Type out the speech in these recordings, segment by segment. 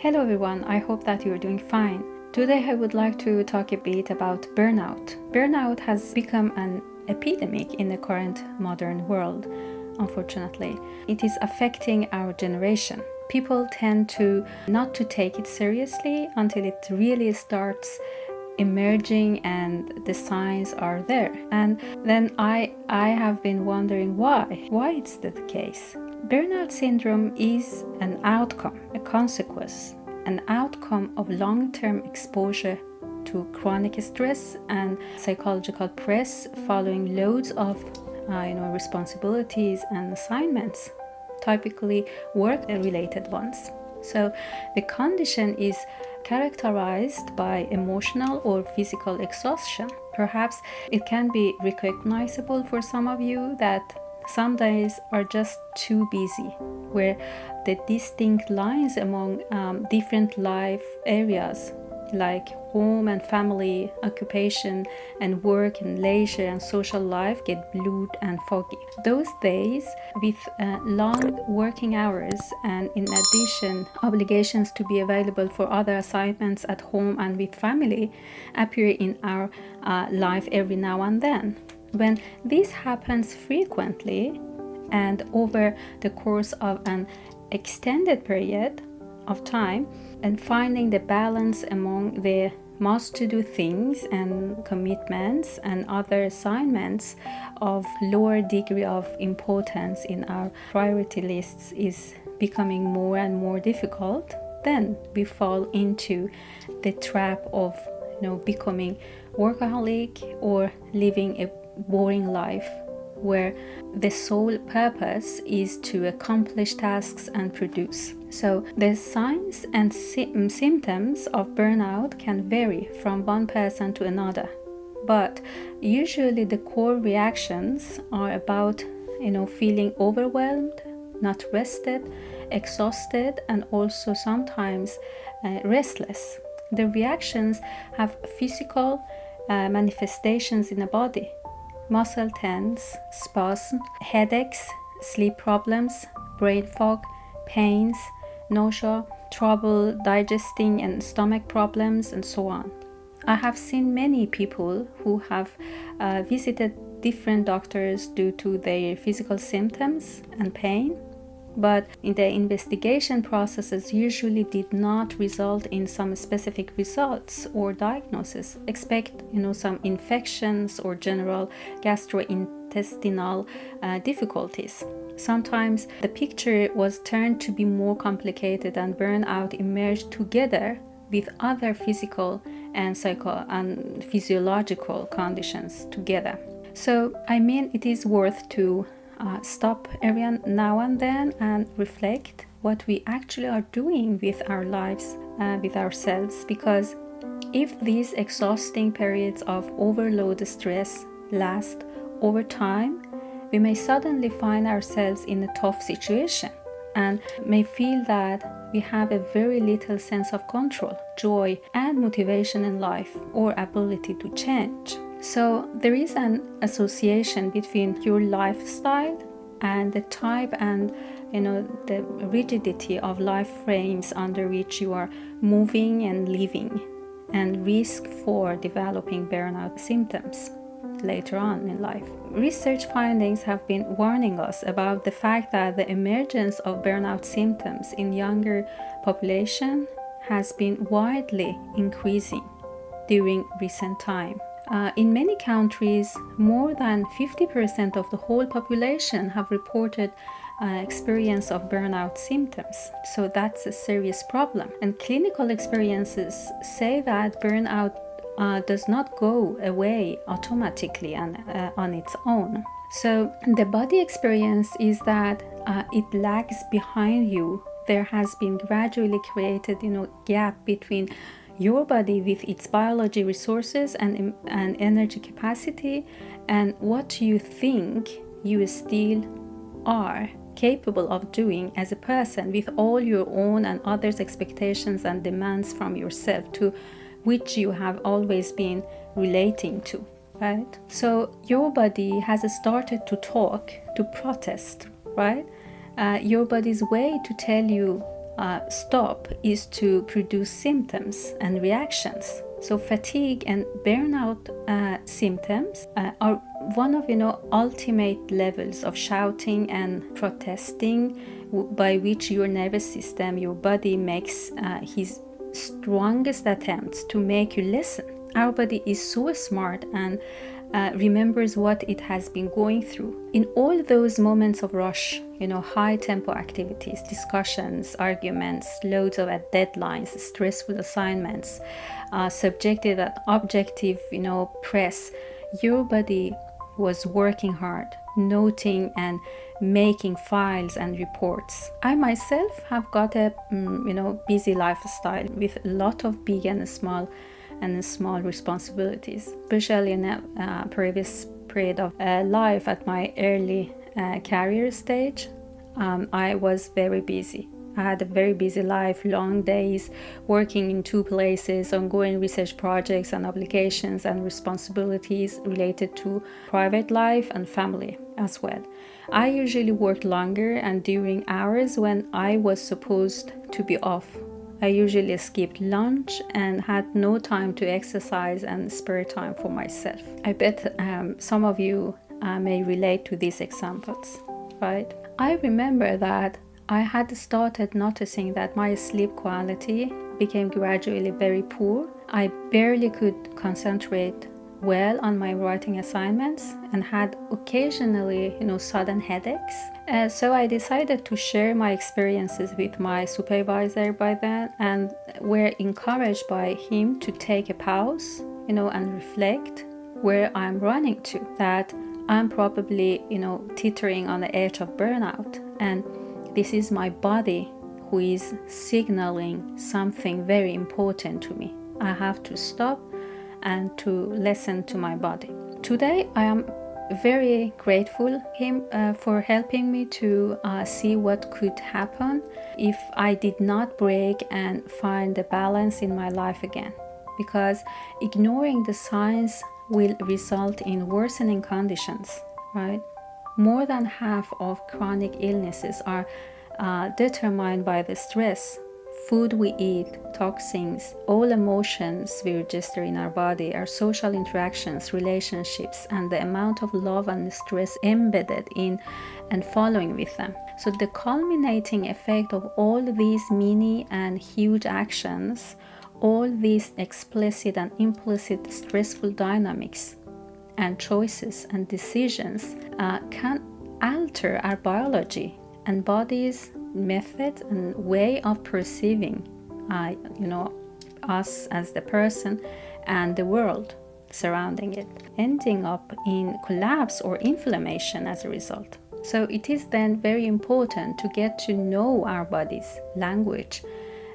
Hello everyone, I hope that you're doing fine. Today I would like to talk a bit about burnout. Burnout has become an epidemic in the current modern world, unfortunately. It is affecting our generation. People tend to not to take it seriously until it really starts emerging and the signs are there. And then I have been wondering why it's the case. Burnout syndrome is an outcome, a consequence, an outcome of long-term exposure to chronic stress and psychological press following loads of responsibilities and assignments, typically work-related ones. So the condition is characterized by emotional or physical exhaustion. Perhaps it can be recognizable for some of you that some days are just too busy, where the distinct lines among different life areas like home and family, occupation and work and leisure and social life get blurred and foggy. Those days with long working hours and in addition obligations to be available for other assignments at home and with family appear in our life every now and then. When this happens frequently and over the course of an extended period of time, and finding the balance among the must-to-do things and commitments and other assignments of lower degree of importance in our priority lists is becoming more and more difficult, then we fall into the trap of becoming workaholic or living a boring life where the sole purpose is to accomplish tasks and produce. So the signs and symptoms of burnout can vary from one person to another, but usually the core reactions are about feeling overwhelmed, not rested, exhausted, and also sometimes restless. The reactions have physical manifestations in the body: muscle tense, spasm, headaches, sleep problems, brain fog, pains, nausea, trouble digesting and stomach problems, and so on. I have seen many people who have visited different doctors due to their physical symptoms and pain, but in the investigation processes usually did not result in some specific results or diagnosis. Expect some infections or general gastrointestinal difficulties. Sometimes the picture was turned to be more complicated and burnout emerged together with other physical and physiological conditions together. So it is worth to stop every now and then and reflect what we actually are doing with our lives, with ourselves, because if these exhausting periods of overload stress last over time, we may suddenly find ourselves in a tough situation and may feel that we have a very little sense of control, joy, and motivation in life or ability to change. So there is an association between your lifestyle and the type and the rigidity of life frames under which you are moving and living, and risk for developing burnout symptoms later on in life. Research findings have been warning us about the fact that the emergence of burnout symptoms in younger population has been widely increasing during recent time. In many countries, more than 50% of the whole population have reported experience of burnout symptoms. So that's a serious problem. And clinical experiences say that burnout does not go away automatically and on its own. So the body experience is that it lags behind you. There has been gradually created gap between your body with its biology resources and energy capacity and what you think you still are capable of doing as a person, with all your own and others' expectations and demands from yourself, to which you have always been relating to, right? So your body has started to talk, to protest, right? Your body's way to tell you stop is to produce symptoms and reactions. So fatigue and burnout symptoms are one of ultimate levels of shouting and protesting, by which your nervous system, your body, makes his strongest attempts to make you listen. Our body is so smart and remembers what it has been going through. In all those moments of rush, high tempo activities, discussions, arguments, loads of deadlines, stressful assignments, subjective and objective, press, your body was working hard, noting and making files and reports. I myself have got a busy lifestyle with a lot of big and small responsibilities, especially in a previous period of life at my early career stage. I was very busy. I had a very busy life, long days, working in 2 places, ongoing research projects and obligations and responsibilities related to private life and family as well. I usually worked longer, and during hours when I was supposed to be off, I usually skipped lunch and had no time to exercise and spare time for myself. I bet some of you may relate to these examples, right? I remember that I had started noticing that my sleep quality became gradually very poor. I barely could concentrate well on my writing assignments and had occasionally, sudden headaches. So I decided to share my experiences with my supervisor by then, and were encouraged by him to take a pause, and reflect where I'm running to, that I'm probably, teetering on the edge of burnout, and this is my body who is signaling something very important to me. I have to stop and to listen to my body. Today, I am very grateful him for helping me to see what could happen if I did not break and find the balance in my life again. Because ignoring the signs will result in worsening conditions, right? More than half of chronic illnesses are determined by the stress, food we eat, toxins, all emotions we register in our body, our social interactions, relationships, and the amount of love and stress embedded in and following with them. So the culminating effect of all these mini and huge actions, all these explicit and implicit stressful dynamics and choices and decisions can alter our biology and body's method and way of perceiving us as the person and the world surrounding it, ending up in collapse or inflammation as a result. So it is then very important to get to know our body's language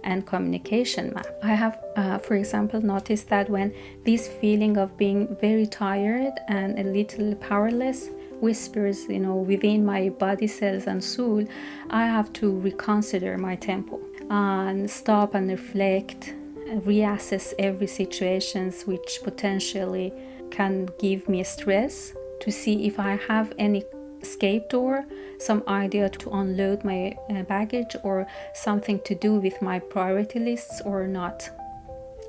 and communication map. I have, for example, noticed that when this feeling of being very tired and a little powerless whispers, within my body cells and soul, I have to reconsider my tempo and stop and reflect, and reassess every situations which potentially can give me stress, to see if I have any escape door, some idea to unload my baggage, or something to do with my priority lists or not.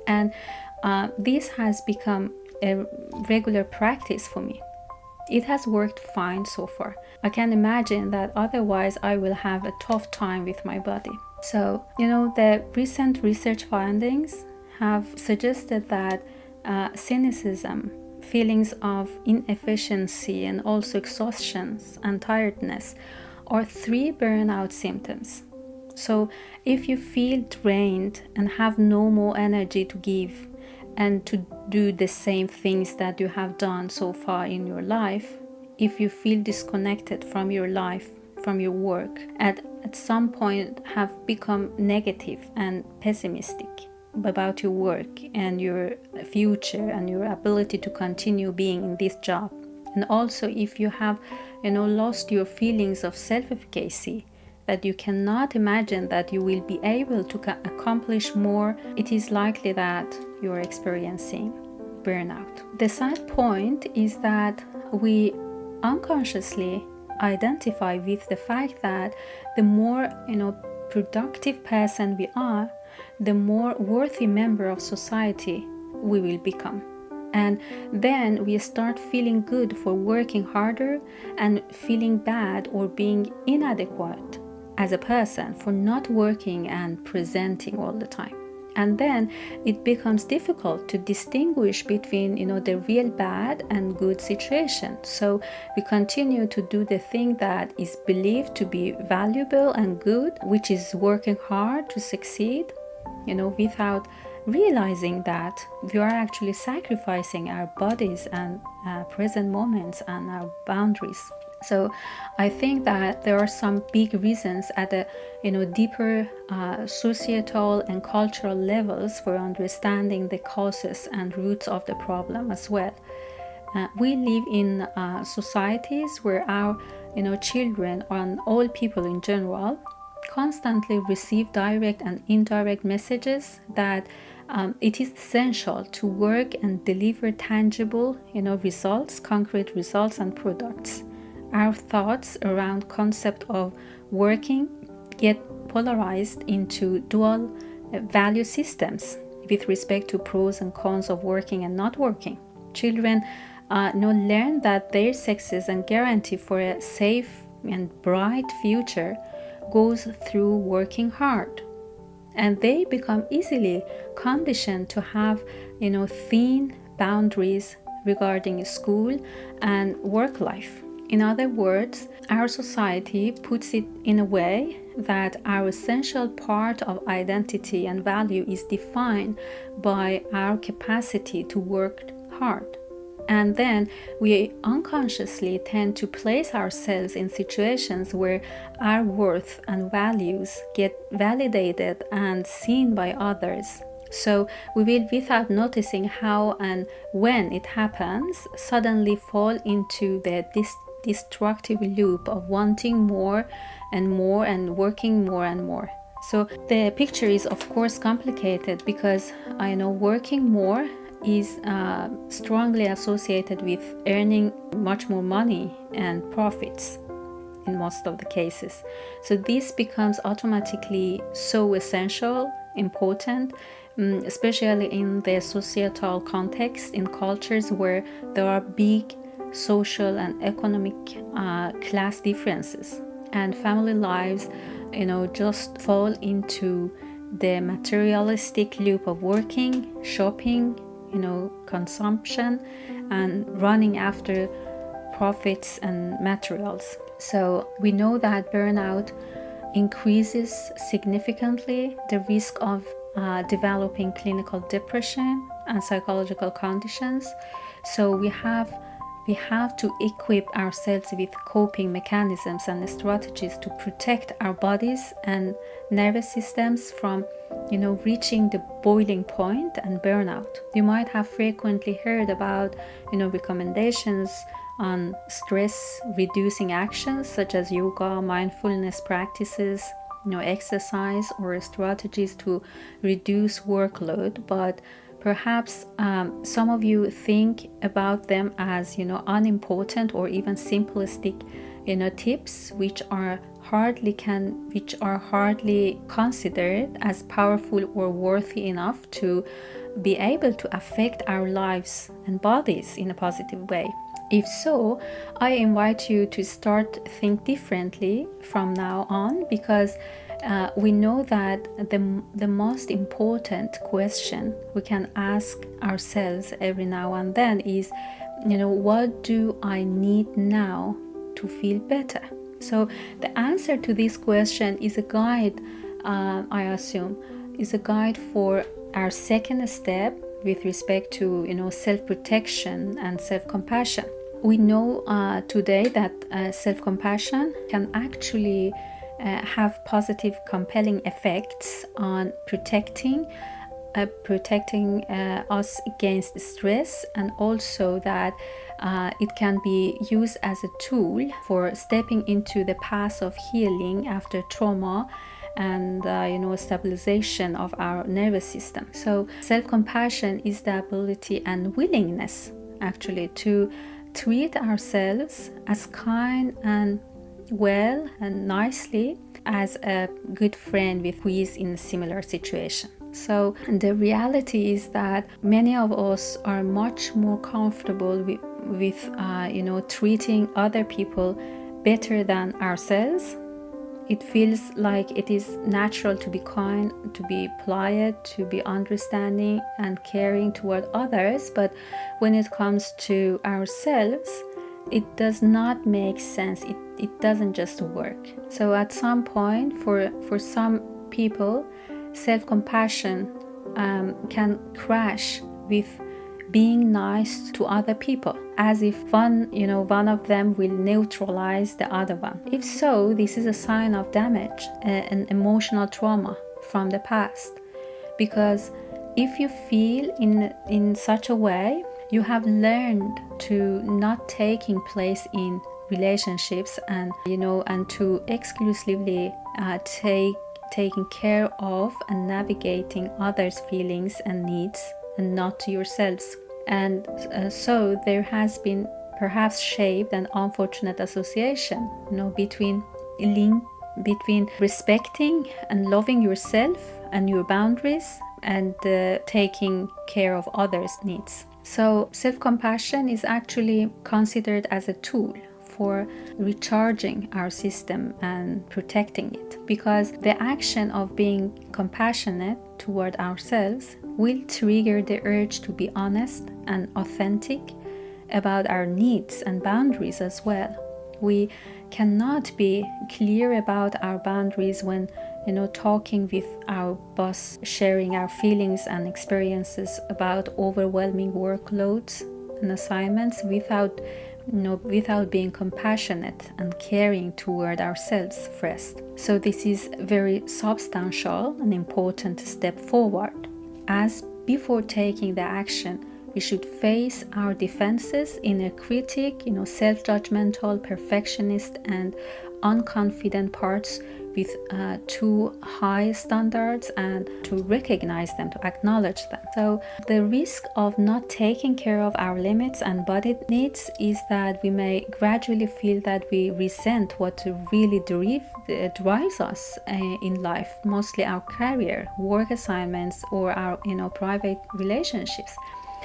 And this has become a regular practice for me. It has worked fine so far. I can imagine that otherwise I will have a tough time with my body. So, the recent research findings have suggested that cynicism, feelings of inefficiency, and also exhaustion and tiredness are 3 burnout symptoms. So if you feel drained and have no more energy to give and to do the same things that you have done so far in your life, if you feel disconnected from your life, from your work, at some point have become negative and pessimistic about your work and your future and your ability to continue being in this job, and also if you have lost your feelings of self-efficacy, that you cannot imagine that you will be able to accomplish more, it is likely that you're experiencing burnout. The sad point is that we unconsciously identify with the fact that the more productive person we are, the more worthy member of society we will become. And then we start feeling good for working harder and feeling bad or being inadequate as a person for not working and presenting all the time. And then it becomes difficult to distinguish between, the real bad and good situation. So we continue to do the thing that is believed to be valuable and good, which is working hard to succeed, without realizing that we are actually sacrificing our bodies and present moments and our boundaries. So I think that there are some big reasons at a deeper societal and cultural levels for understanding the causes and roots of the problem as well. We live in societies where our children and all people in general constantly receive direct and indirect messages that it is essential to work and deliver tangible results, concrete results and products. Our thoughts around concept of working get polarized into dual value systems with respect to pros and cons of working and not working. Children learn that their success and guarantee for a safe and bright future goes through working hard, and they become easily conditioned to have thin boundaries regarding school and work life. In other words, our society puts it in a way that our essential part of identity and value is defined by our capacity to work hard. And then we unconsciously tend to place ourselves in situations where our worth and values get validated and seen by others. So we will, without noticing how and when it happens, suddenly fall into the destructive loop of wanting more and more and working more and more. So the picture is of course complicated because I know working more is strongly associated with earning much more money and profits in most of the cases. So this becomes automatically so essential, important, especially in the societal context, in cultures where there are big social and economic class differences, and family lives just fall into the materialistic loop of working, shopping, consumption, and running after profits and materials. So we know that burnout increases significantly the risk of developing clinical depression and psychological conditions. So we have to equip ourselves with coping mechanisms and strategies to protect our bodies and nervous systems from reaching the boiling point and burnout. You might have frequently heard about recommendations on stress reducing actions such as yoga, mindfulness practices, exercise, or strategies to reduce workload, but perhaps some of you think about them as unimportant or even simplistic tips which are hardly considered as powerful or worthy enough to be able to affect our lives and bodies in a positive way. If so, I invite you to start think differently from now on, because we know that the most important question we can ask ourselves every now and then is, what do I need now to feel better? So the answer to this question is a guide, I assume, is a guide for our second step with respect to self-protection and self-compassion. We know today that self-compassion can actually have positive, compelling effects on protecting us against stress, and also that it can be used as a tool for stepping into the path of healing after trauma and stabilization of our nervous system. So self-compassion is the ability and willingness actually to treat ourselves as kind and well and nicely as a good friend with who is in a similar situation. So the reality is that many of us are much more comfortable with treating other people better than ourselves. It feels like it is natural to be kind, to be polite, to be understanding and caring toward others, but when it comes to ourselves, it does not make sense. It doesn't just work. So at some point, for some people, self-compassion can crash with being nice to other people, as if one of them will neutralize the other one. If so, this is a sign of damage, an emotional trauma from the past. Because if you feel in such a way, you have learned to not taking place in relationships and to exclusively taking care of and navigating others' feelings and needs, and not to yourselves. And so there has been perhaps shaped an unfortunate association, between respecting and loving yourself and your boundaries and taking care of others' needs. So self-compassion is actually considered as a tool for recharging our system and protecting it, because the action of being compassionate toward ourselves will trigger the urge to be honest and authentic about our needs and boundaries as well. We cannot be clear about our boundaries when talking with our boss, sharing our feelings and experiences about overwhelming workloads and assignments without being compassionate and caring toward ourselves first. So this is very substantial and important step forward, as before taking the action, we should face our defenses, inner critic, self-judgmental, perfectionist, and unconfident parts with too high standards, and to recognize them, to acknowledge them. So the risk of not taking care of our limits and body needs is that we may gradually feel that we resent what really drives us in life, mostly our career, work assignments, or our private relationships.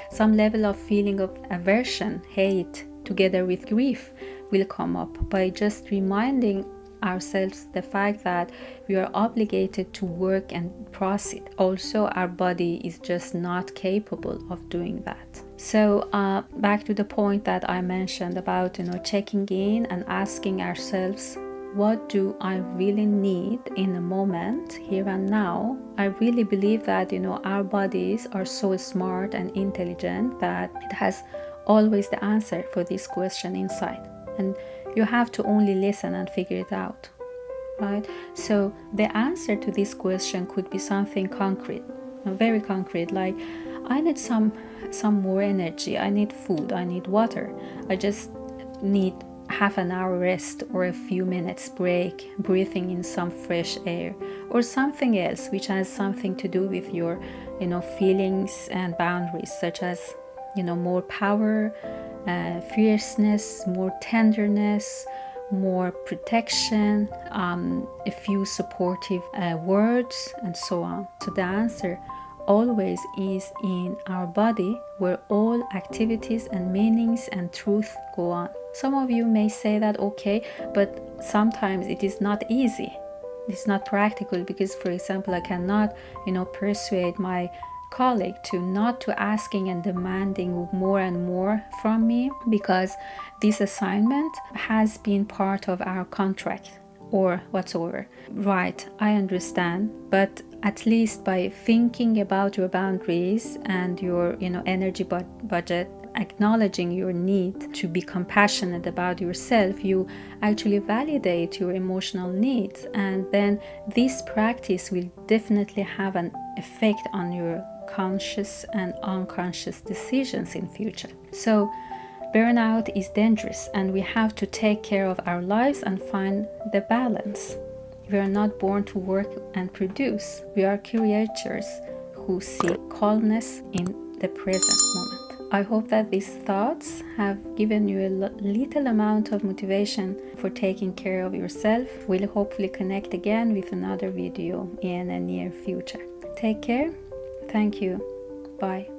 Some level of feeling of aversion, hate, together with grief will come up by just reminding ourselves the fact that we are obligated to work and proceed. Also, our body is just not capable of doing that. So back to the point that I mentioned about checking in and asking ourselves, what do I really need in the moment, here and now? I really believe that our bodies are so smart and intelligent that it has always the answer for this question inside, and you have to only listen and figure it out, right? So the answer to this question could be something concrete, very concrete, like I need some more energy, I need food, I need water, I just need half an hour rest or a few minutes break, breathing in some fresh air, or something else which has something to do with your feelings and boundaries, such as more power, fierceness, more tenderness, more protection, a few supportive words, and so on. So the answer always is in our body, where all activities and meanings and truth go on. Some of you may say that, okay, but sometimes it is not easy. It's not practical because, for example, I cannot, persuade my colleague to asking and demanding more and more from me, because this assignment has been part of our contract or whatsoever. Right, I understand, but at least by thinking about your boundaries and your energy budget, acknowledging your need to be compassionate about yourself, you actually validate your emotional needs, and then this practice will definitely have an effect on your conscious and unconscious decisions in future. So burnout is dangerous, and we have to take care of our lives and find the balance. We are not born to work and produce. We are creatures who seek calmness in the present moment. I hope that these thoughts have given you a little amount of motivation for taking care of yourself. We'll hopefully connect again with another video in a near future. Take care. Thank you. Bye.